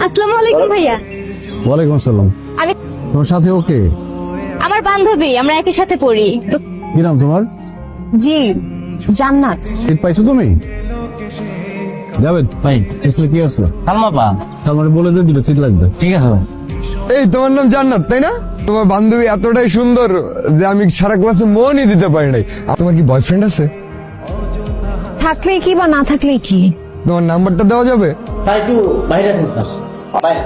আসসালামু আলাইকুম ভাইয়া। ওয়ালাইকুম আসসালাম। আমি তোমার সাথে ওকে? আমার বান্ধবী, আমরা একই সাথে পড়ি। তো কি নাম তোমার? জি, জান্নাত। সিট পাইছো তুমি? যাবেন ভাই, পিছনে কি আছে? সালমা পা। তার মানে বলে দে, দুটো সিট লাগবে। ঠিক আছে ভাই। এই তোমার নাম জান্নাত তাই না? তোমার বান্ধবী এতটাই সুন্দর যে আমি সারা ক্লাসে মনই দিতে পারি নাই। আর তোমার কি বয়ফ্রেন্ড আছে? থাকলেই কি বা না থাকলেই কি? তোমার নাম্বারটা দেওয়া যাবে? তাই একটু বাইরে আছেন স্যার। বাইরে।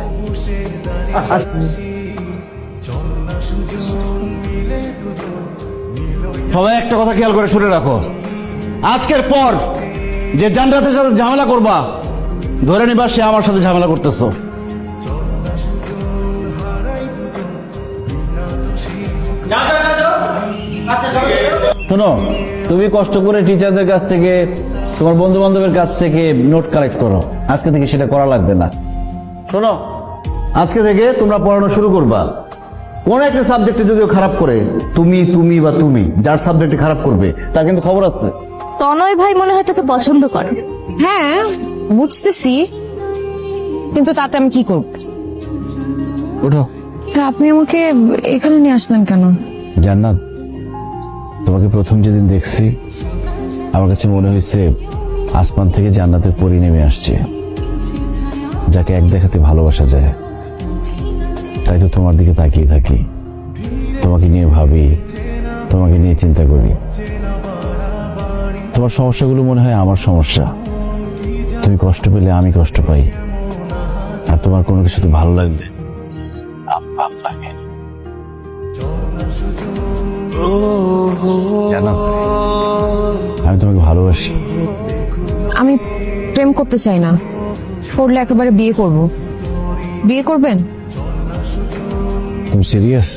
সবাই একটা কথা খেয়াল করে শুনে রাখো, আজকের পর যে জান্নাতের সাথে ঝামেলা করবা, ধরে নিবা সে আমার সাথে ঝামেলা করতেছো। শোনো, তুমি কষ্ট করে টিচারদের কাছ থেকে, তোমার বন্ধু বান্ধবের কাছ থেকে নোট কালেক্ট করো। আজকে থেকে সেটা করা লাগবে না। শোনো, আজকে থেকে তোমরা পড়ানো শুরু করবা। কোন একটা সাবজেক্টে যদিও খারাপ করে, তুমি যার সাবজেক্টে খারাপ করবে তার কিন্তু খবর আছে। তনয় ভাই মনে হয় তোকে পছন্দ করে। হ্যাঁ বুঝতেছি, কিন্তু তাতে আমি কি করব? ওঠো। তা আপনি আমাকে এখানে নিয়ে আসলেন কেন? জান্নাত, তোমাকে প্রথম যেদিন দেখছি আমার কাছে মনে হয়েছে আসমান থেকে জান্নাতের পরি নেমে আসছে, যাকে এক দেখাতে ভালোবাসা যায়। তাই তো তোমার দিকে তাকিয়ে থাকি, তোমাকে নিয়ে ভাবি, তোমাকে নিয়ে চিন্তা করি। তোমার সমস্যাগুলো মনে হয় আমার সমস্যা। তুমি কষ্ট পেলে আমি কষ্ট পাই, আর তোমার কোনো কিছুতে ভালো লাগলে আমার ভালো লাগে। জান্নাত, আমি তোমাকে ভালোবাসি। আমি প্রেম করতে চাই না, করলে একেবারে বিয়ে করব। বিয়ে করবেন? তুমি সিরিয়াস?